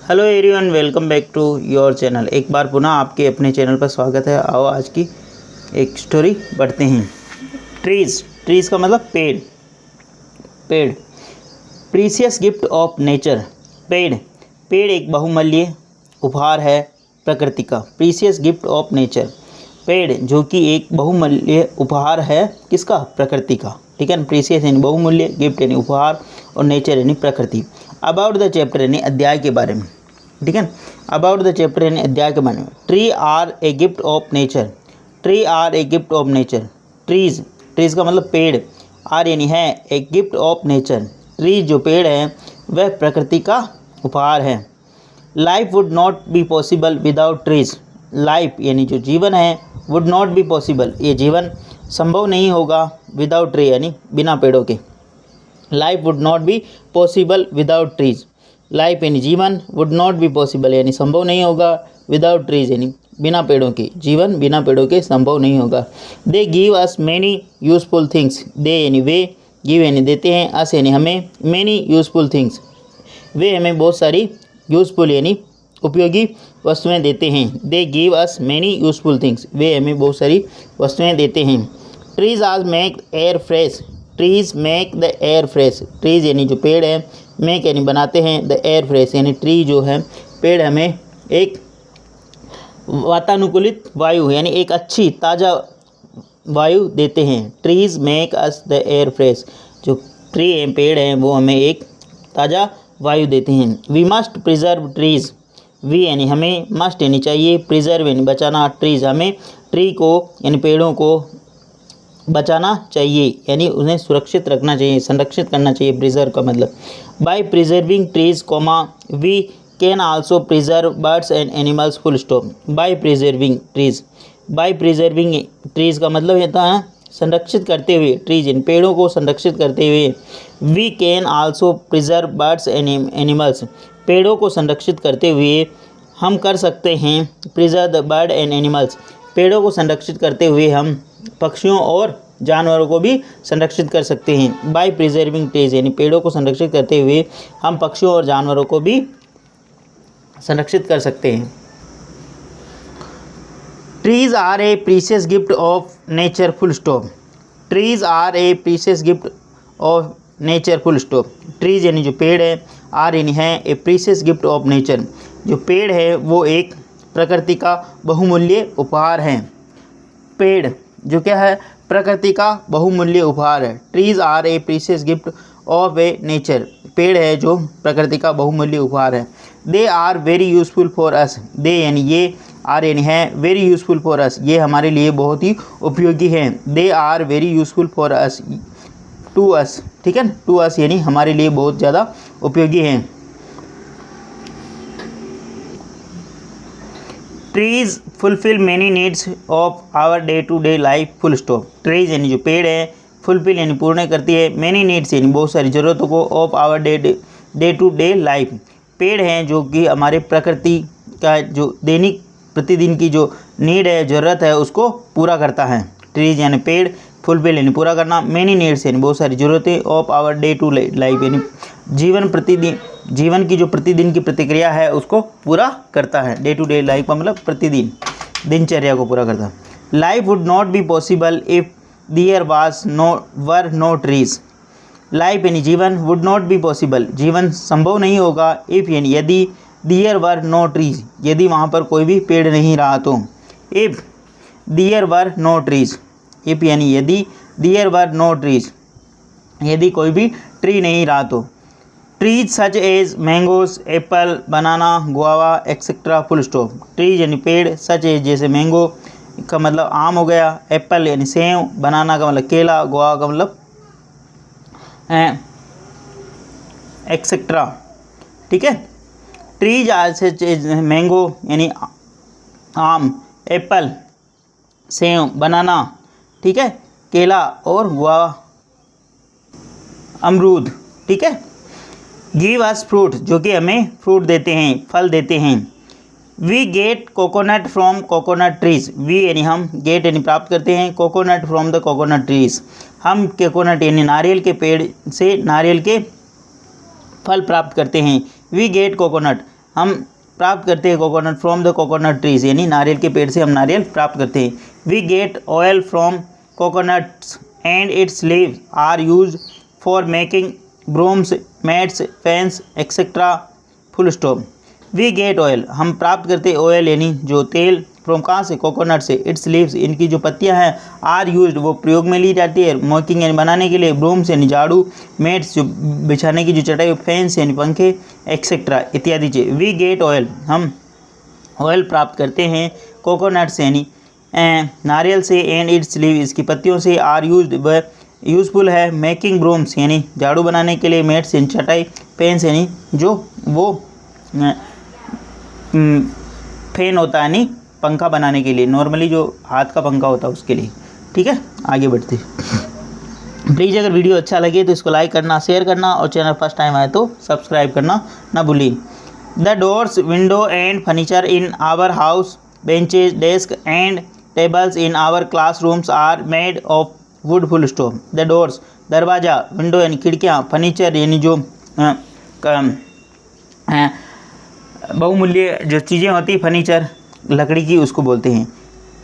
Hello everyone, welcome back to your channel. एक बार पुनः आपके अपने चैनल पर स्वागत है। आओ आज की एक स्टोरी पढ़ते हैं। ट्रीज़ का मतलब पेड़। Precious gift of nature. पेड़ एक बहुमूल्य उपहार है प्रकृति का। प्रीसियस गिफ्ट ऑफ नेचर, पेड़ जो कि एक बहुमूल्य उपहार है किसका? प्रकृति का। ठीक है ना। प्रीसियस यानी बहुमूल्य, गिफ्ट यानी उपहार, और नेचर यानी प्रकृति। अबाउट द चैप्टर यानी अध्याय के बारे में। ठीक है। अबाउट द चैप्टर यानी अध्याय के बारे में। Tree are a gift of nature. Tree are a gift of nature. Trees का मतलब पेड़। आर यानी है, a gift of nature. Trees जो पेड़ है वह प्रकृति का उपहार है। Life would not be possible without trees. Life यानी जो जीवन है, वुड नॉट बी पॉसिबल, ये जीवन संभव नहीं होगा विदाउट ट्री यानी बिना पेड़ों के। Life would not be possible without trees. Life यानी जीवन, वुड नॉट बी पॉसिबल यानी संभव नहीं होगा, विदाउट ट्रीज यानी बिना पेड़ों के। जीवन बिना पेड़ों के संभव नहीं होगा। They give us many useful things. They यानी वे, गिव यानी देते हैं, अस यानी हमें, मैनी यूजफुल थिंग्स वे हमें बहुत सारी यूजफुल यानी उपयोगी वस्तुएं देते हैं। They give us many useful things, वे हमें बहुत सारी वस्तुएं देते हैं। ट्रीज आज make air fresh. Trees make the air fresh. Trees यानी जो पेड़ है, मेक यानी बनाते हैं, द एयर फ्रेश यानी ट्री जो है पेड़ हमें एक वातानुकूलित वायु यानी एक अच्छी ताज़ा वायु देते हैं। Trees make us the air fresh, जो ट्री हैं पेड़ हैं वो हमें एक ताज़ा वायु देते हैं। We must preserve trees. We यानी हमें, मस्ट यानी चाहिए, प्रिजर्व यानी बचाना। ट्रीज हमें ट्री को यानी पेड़ों को बचाना चाहिए यानी उन्हें सुरक्षित रखना चाहिए, संरक्षित करना चाहिए। प्रिजर्व का मतलब by preserving trees comma we can also preserve birds and animals full stop. By preserving trees, by preserving trees का मतलब होता है संरक्षित करते हुए, ट्रीज इन पेड़ों को संरक्षित करते हुए। We can also preserve birds and animals, पेड़ों को संरक्षित करते हुए हम कर सकते हैं preserve the bird and animals, पेड़ों को संरक्षित करते हुए हम पक्षियों और जानवरों को भी संरक्षित कर सकते हैं। बाय प्रिजर्विंग ट्रीज यानी पेड़ों को संरक्षित करते हुए हम पक्षियों और जानवरों को भी संरक्षित कर सकते हैं। Trees are a precious gift of nature full stop. Trees are a precious gift of nature full stop. Trees यानी जो पेड़ है, आर यानी है, a precious gift of nature, जो पेड़ है वो एक प्रकृति का बहुमूल्य उपहार है। पेड़ जो क्या है? प्रकृति का बहुमूल्य उपहार है। Trees are a precious gift of a nature, पेड़ है जो प्रकृति का बहुमूल्य उपहार है। They are very useful for us. They यानी ये, आर यानी है, वेरी यूजफुल फॉर अस, ये हमारे लिए बहुत ही उपयोगी हैं। They are very useful for us, to us. ठीक है ना, टू अस यानी हमारे लिए बहुत ज़्यादा उपयोगी हैं। Trees fulfil many needs of our day to day life full stop. Trees यानी जो पेड़ है, फुलफिल यानी पूर्ण करती है, मैनी नीड्स यानी बहुत सारी ज़रूरतों को, of our day to day life, पेड़ हैं जो कि हमारे प्रकृति का जो दैनिक प्रतिदिन की जो नीड है, ज़रूरत है, उसको पूरा करता है। ट्रीज यानी पेड़, फुलफिल यानी पूरा करना, मैनी नीड्स यानी बहुत सारी ज़रूरतें, of our day to life यानी जीवन की जो प्रतिदिन की प्रतिक्रिया है उसको पूरा करता है। डे टू डे लाइफ का मतलब प्रतिदिन दिनचर्या को पूरा करता है। Life would not be possible if there were no trees. Life यानी जीवन, वुड नॉट बी पॉसिबल जीवन संभव नहीं होगा, इफ़ यानी यदि, देयर वर नो ट्रीज यदि वहाँ पर कोई भी पेड़ नहीं रहा तो। If there were no trees, if यानी यदि, देयर वर नो ट्रीज यदि कोई भी ट्री नहीं रहा तो। Trees such as mangoes, apple, banana, guava etcetera full stop. Trees यानी पेड़, सच एज जैसे मैंगो का मतलब आम हो गया, एप्पल यानी सेव, बनाना का मतलब केला, गुआवा का मतलब एक्सेट्रा। ठीक है। ट्रीज आज से मैंगो यानी आम, एप्पल सेव, बनाना, ठीक है, केला और गुआवा अमरूद। ठीक है। गिव अस फ्रूट, जो कि हमें फ्रूट देते हैं, फल देते हैं। We get coconut from coconut trees. We यानी हम, गेट यानी प्राप्त करते हैं, coconut from the coconut trees, हम कोकोनट यानी नारियल के पेड़ से नारियल के फल प्राप्त करते हैं। वी गेट कोकोनट, हम प्राप्त करते हैं coconut from the coconut trees, यानी नारियल के पेड़ से हम नारियल प्राप्त करते हैं। We get oil from coconuts and its leaves are use for making brooms, mats, fans etcetera, full stop. We get oil, हम प्राप्त करते हैं ऑयल यानी जो तेल, फ्रॉम कहाँ से, कोकोनट से, इट्स लीव्स, इनकी जो पत्तियां हैं, आर यूज्ड, वो प्रयोग में ली जाती है, मेकिंग यानी बनाने के लिए, ब्रूम्स यानी झाड़ू, मैट्स जो बिछाने की जो चटाई, फैंस यानी पंखे, एक्सेट्रा इत्यादि चीज। वी गेट ऑयल, हम ऑयल प्राप्त करते हैं कोकोनट से यानी नारियल से, एंड इट्स लीव, इसकी पत्तियों से, आर यूज्ड, वह यूज़फुल है, मेकिंग ब्रूम्स यानी झाड़ू बनाने के लिए, मैट्स यानी चटाई, फैंस यानी जो वो फैन होता है यानी पंखा बनाने के लिए, नॉर्मली जो हाथ का पंखा होता है उसके लिए। ठीक है, आगे बढ़ते। प्लीज़ अगर वीडियो अच्छा लगे तो इसको लाइक करना, शेयर करना और चैनल फर्स्ट टाइम आए तो सब्सक्राइब करना ना भूलिए। The doors, window and furniture in our house, benches, desk and tables in our classrooms are made of wood, full stop. The doors, दरवाज़ा, विंडो यानी खिड़कियाँ, फर्नीचर यानी जो बहुमूल्य जो चीज़ें होती, फर्नीचर लकड़ी की उसको बोलते हैं।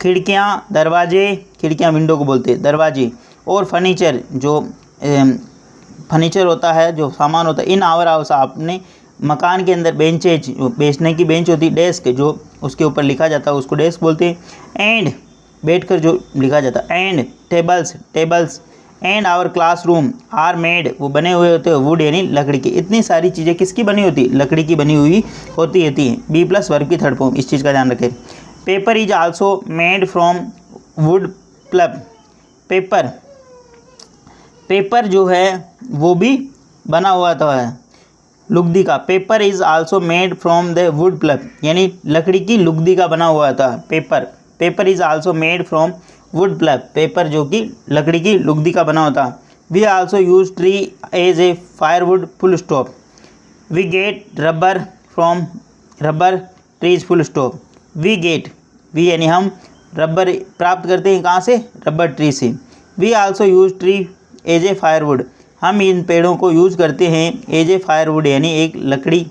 खिड़कियाँ, दरवाजे, खिड़कियाँ विंडो को बोलते हैं, दरवाजे, और फर्नीचर जो फर्नीचर होता है, जो सामान होता है, इन आवर हाउस, आपने मकान के अंदर, बेंचेज, जो बेचने की बेंच होती है, डेस्क जो उसके ऊपर लिखा जाता है उसको डेस्क बोलते हैं, एंड बैठकर जो लिखा जाता है, and tables, tables, and our classroom are made, वो बने हुए होते हैं वुड यानी लकड़ी की। इतनी सारी चीज़ें किसकी बनी होती, लकड़ी की बनी हुई होती है। बी प्लस वर्ब की थर्ड फॉर्म, इस चीज़ का ध्यान रखें। Paper is also made from wood pulp, paper, paper जो है वो भी बना हुआ तो है लुगदी का। Paper is also made from the wood pulp, यानी लकड़ी की लुगदी का बना हुआ था paper. Paper is also made from wood pulp, paper जो कि लकड़ी की लुगदी का बना होता। We also use tree as a firewood, full stop. We get rubber from rubber trees, full stop. We get, we यानी हम, रबर प्राप्त करते हैं कहाँ से, रबर ट्री से। We also use tree as a firewood, हम इन पेड़ों को यूज़ करते हैं एज ए फायरवुड यानी एक लकड़ी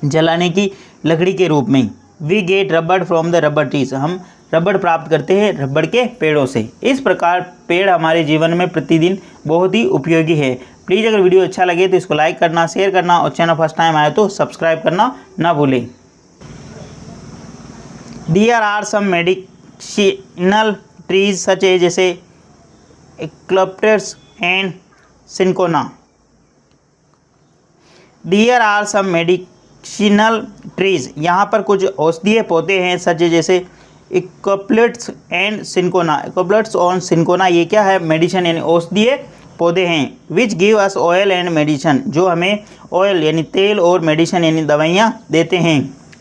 जलाने की लकड़ी के रूप में। We get rubber from the rubber trees, हम रबड़ प्राप्त करते हैं रबड़ के पेड़ों से। इस प्रकार पेड़ हमारे जीवन में प्रतिदिन बहुत ही उपयोगी है। प्लीज़ अगर वीडियो अच्छा लगे तो इसको लाइक करना, शेयर करना और चैनल फर्स्ट टाइम आए तो सब्सक्राइब करना ना भूलें। There are some medicinal trees such as जैसे eucalyptus and cinchona. There are some medicinal trees, यहाँ पर कुछ औषधीय पौधे हैं, सच जैसे eucalyptus and cinchona। eucalyptus और cinchona ये क्या है, मेडिसिन यानी औषधीय पौधे हैं। which give us oil and medicine, जो हमें ऑयल यानी तेल और मेडिसिन यानी दवाइयाँ देते हैं।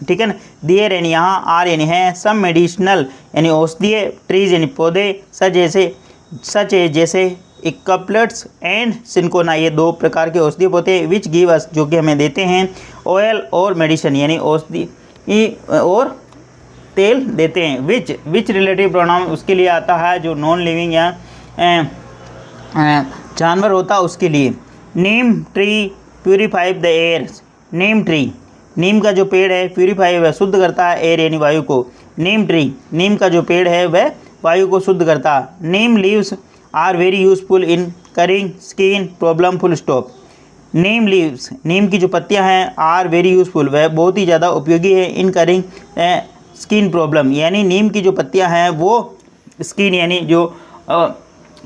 ठीक है ना। देयर यानी यहाँ, आर यानी है, सम मेडिसिनल यानी औषधीय, ट्रीज यानी पौधे, सच जैसे eucalyptus एंड cinchona, ये दो प्रकार के औषधीय पौधे। विच गिव अस, जो कि हमें देते हैं, ऑयल और मेडिसिन यानी औषधि और तेल देते हैं। विच रिलेटिव प्रोनाउन उसके लिए आता है जो नॉन लिविंग या जानवर होता है उसके लिए। Neem tree purify the air, neem tree, नीम का जो पेड़ है प्यूरिफाई वह शुद्ध करता है, एयर यानी वायु को। नीम ट्री, नीम का जो पेड़ है वह वायु को शुद्ध करता है। Neem leaves are very useful in curing skin problem, full stop. Neem leaves, नीम की जो पत्तियां हैं, आर वेरी यूजफुल वह बहुत ही ज़्यादा उपयोगी है, इन करिंग स्किन प्रॉब्लम, यानी नीम की जो पत्तियां हैं वो स्किन यानी जो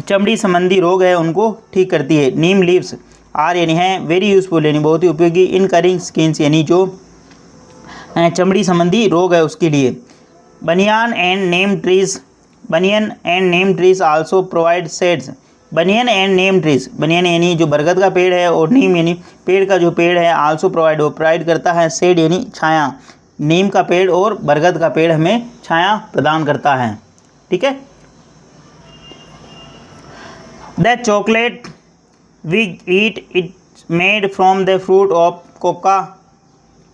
चमड़ी संबंधी रोग है उनको ठीक करती है। नीम लीव्स, आर यानी है, वेरी यूजफुल यानी बहुत ही उपयोगी, इन करिंग स्किन्स यानी जो चमड़ी संबंधी रोग है उसके लिए। Banyan and neem trees, banyan and neem trees also provide shades. Banyan and neem trees, banyan यानी जो बरगद का पेड़ है और नीम यानी पेड़ का जो पेड़ है, आल्सो प्रोवाइड, वो प्रोवाइड करता है, शेड यानी छाया। नीम का पेड़ और बरगद का पेड़ हमें छाया प्रदान करता है। ठीक है। The chocolate we eat it made from the fruit of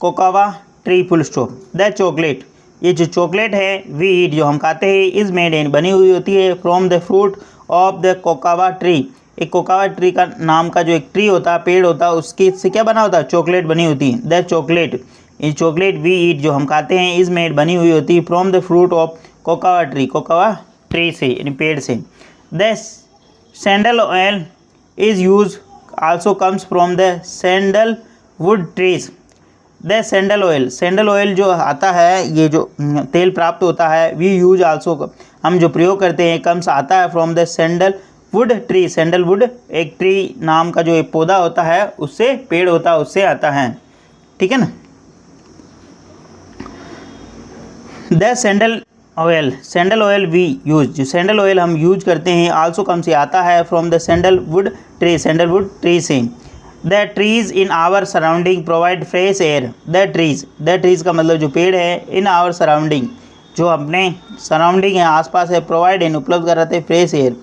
cacao tree, full stop. The chocolate, ये जो चॉकलेट है, वी ईट जो हम खाते हैं, इज मेड इन बनी हुई होती है, from the fruit of the cacao tree, एक कोकावा ट्री का नाम का जो एक ट्री होता है, पेड़ होता है, उसकी से क्या बना होता है, चॉकलेट बनी होती है। The chocolate in chocolate we eat जो हम खाते हैं इज़ मेड बनी हुई होती है from the fruit of cacao tree से यानी पेड़ से। The sandal oil is use also comes from the sandalwood trees. The sandal oil जो आता है, ये जो तेल प्राप्त होता है, वी यूज आल्सो हम जो प्रयोग करते हैं, कम्स आता है from the sandalwood tree. Sandalwood एक ट्री नाम का जो एक पौधा होता है, उससे पेड़ होता है, उससे आता है, ठीक है ना। The sandal oil we use, जो सैंडल ऑयल हम यूज करते हैं, आल्सो कम से आता है फ्रॉम द सैंडलवुड ट्री से। The trees in our surrounding provide fresh air. The trees का मतलब जो पेड़ है, इन आवर सराउंडिंग जो अपने सराउंडिंग है, आसपास है, प्रोवाइड इन उपलब्ध कराते हैं फ्रेश एयर।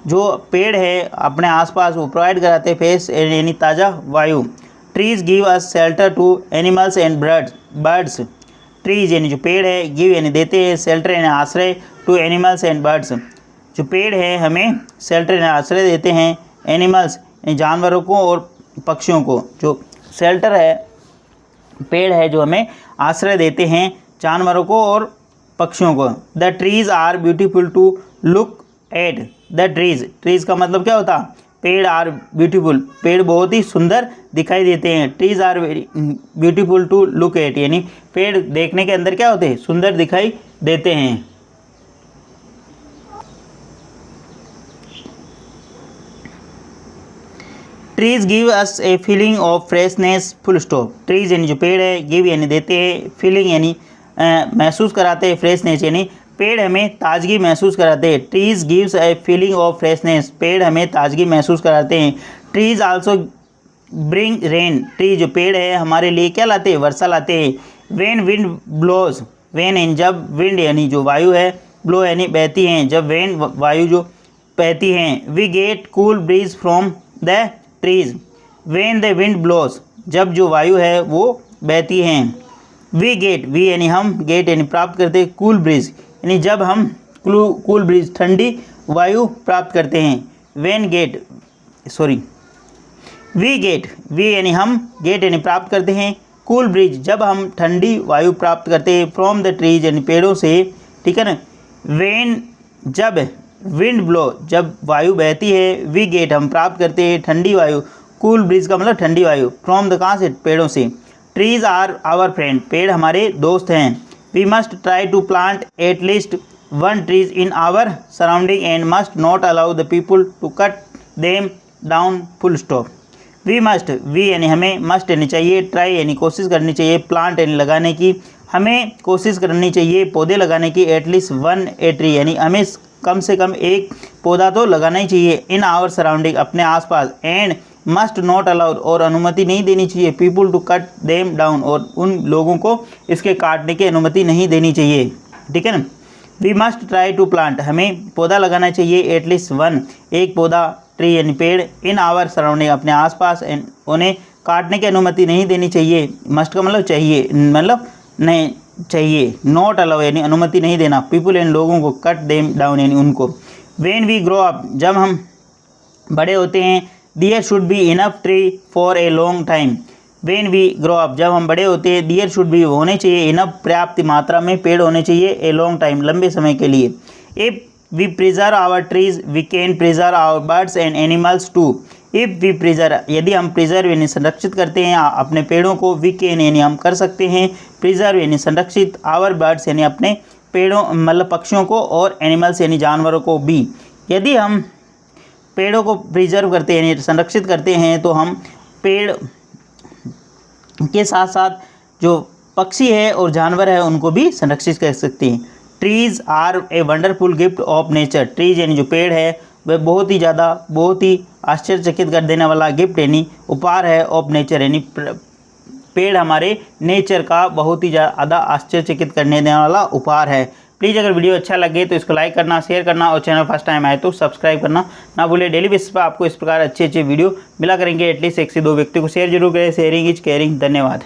जो पेड़ है अपने आसपास वो प्रोवाइड कराते हैं फ्रेश एयर यानी ताज़ा वायु। Trees give us shelter to animals and birds. Trees यानी जो पेड़ है, गिव यानी देते हैं, शेल्टर यानी आश्रय, टू एनिमल्स एंड बर्ड्स जो पेड़ है हमें शेल्टर यानी आश्रय देते हैं, एनिमल्स यानी जानवरों को और पक्षियों को। जो शेल्टर है, पेड़ है जो हमें आश्रय देते हैं जानवरों को और पक्षियों को। The trees are beautiful to look at. The trees का मतलब क्या होता है, पेड़ आर ब्यूटीफुल, पेड़ बहुत ही सुंदर दिखाई देते हैं। Trees are very beautiful to look at यानी पेड़ देखने के अंदर क्या होते हैं, सुंदर दिखाई देते हैं। Trees give us a feeling of freshness full stop. Trees यानी जो पेड़ है, गिव यानी देते हैं, फीलिंग यानी महसूस कराते हैं, फ्रेशनेस यानी पेड़ हमें ताजगी महसूस कराते हैं। Trees gives a feeling of freshness, पेड़ हमें ताजगी महसूस कराते हैं। Trees also bring rain, tree जो पेड़ है हमारे लिए क्या लाते हैं, वर्षा लाते हैं। वेन विंड ब्लोज, वेन इन जब विंड यानी जो वायु है, ब्लो यानी बहती हैं, जब वेन वायु जो बहती हैं। We get cool breeze from the trees. When the wind blows, जब जो वायु है वो बहती हैं। वी गेट, वी यानी हम, गेट यानी प्राप्त करते हैं, कूल ब्रीज यानी जब हम कूल ब्रीज ठंडी वायु प्राप्त करते हैं। वी गेट, वी यानी हम, गेट यानी प्राप्त करते हैं, कूल ब्रीज जब हम ठंडी वायु प्राप्त करते हैं, फ्रॉम द ट्रीज यानी पेड़ों से, ठीक है ना। वेन जब, विंड ब्लो जब वायु बहती है, वी गेट हम प्राप्त करते हैं ठंडी वायु, कूल ब्रीज का मतलब ठंडी वायु, फ्रॉम द कहाँ से, पेड़ों से। ट्रीज आर आवर फ्रेंड, पेड़ हमारे दोस्त हैं। We must try to plant at least one trees in our surrounding and must not allow the people to cut them down full stop. We must, we यानी हमें, must यानी चाहिए, try यानी कोशिश करनी चाहिए, प्लांट यानी लगाने की, हमें कोशिश करनी चाहिए पौधे लगाने की, एटलीस्ट वन ए ट्री यानी हमें कम से कम एक पौधा तो लगाना ही चाहिए, इन आवर सराउंडिंग अपने आसपास, एंड मस्ट नॉट अलाउड और अनुमति नहीं देनी चाहिए, people to cut them down और उन लोगों को इसके काटने की अनुमति नहीं देनी चाहिए, ठीक है ना। We must try to plant, हमें पौधा लगाना चाहिए, एटलीस्ट वन एक पौधा, ट्री यानी पेड़, इन आवर सराउंडिंग अपने आसपास, एंड उन्हें काटने की अनुमति नहीं देनी चाहिए। मस्ट का मतलब चाहिए, मतलब नहीं चाहिए, नॉट अलाउ यानी अनुमति नहीं देना, पीपल इन लोगों को, कट देम डाउन यानी उनको। व्हेन वी ग्रो अप, जब हम बड़े होते हैं, there should be enough tree for a long time. When we grow up, जब हम बड़े होते हैं, देयर शुड बी होने चाहिए, इनफ पर्याप्त मात्रा में पेड़ होने चाहिए, ए लॉन्ग टाइम लंबे समय के लिए। If we preserve our trees we can preserve our birds and animals too. If we preserve, यदि हम प्रिजर्व यानी संरक्षित करते हैं अपने पेड़ों को, वी कैन यानी हम कर सकते हैं, प्रिजर्व यानी संरक्षित, आवर बर्ड्स यानी अपने पेड़ों मतलब पक्षियों को, और एनिमल्स यानी जानवरों को भी। यदि हम पेड़ों को प्रिजर्व करते हैं यानी संरक्षित करते हैं तो हम पेड़ के साथ साथ जो पक्षी है और जानवर है उनको भी संरक्षित कर सकते हैं। Trees are a wonderful gift of nature. Trees यानी जो पेड़ है वह बहुत ही आश्चर्यचकित कर देने वाला गिफ्ट यानी उपहार है, ऑफ नेचर यानी पेड़ हमारे नेचर का बहुत ही ज़्यादा आश्चर्यचकित करने देने वाला उपहार है। प्लीज़ अगर वीडियो अच्छा लगे तो इसको लाइक करना, शेयर करना और चैनल फर्स्ट टाइम आए तो सब्सक्राइब करना ना भूले। डेली बेसिस पर आपको इस प्रकार अच्छे वीडियो मिला करेंगे, एटलीस्ट 1 से 2 व्यक्ति को शेयर जरूर करें। Sharing is caring. धन्यवाद।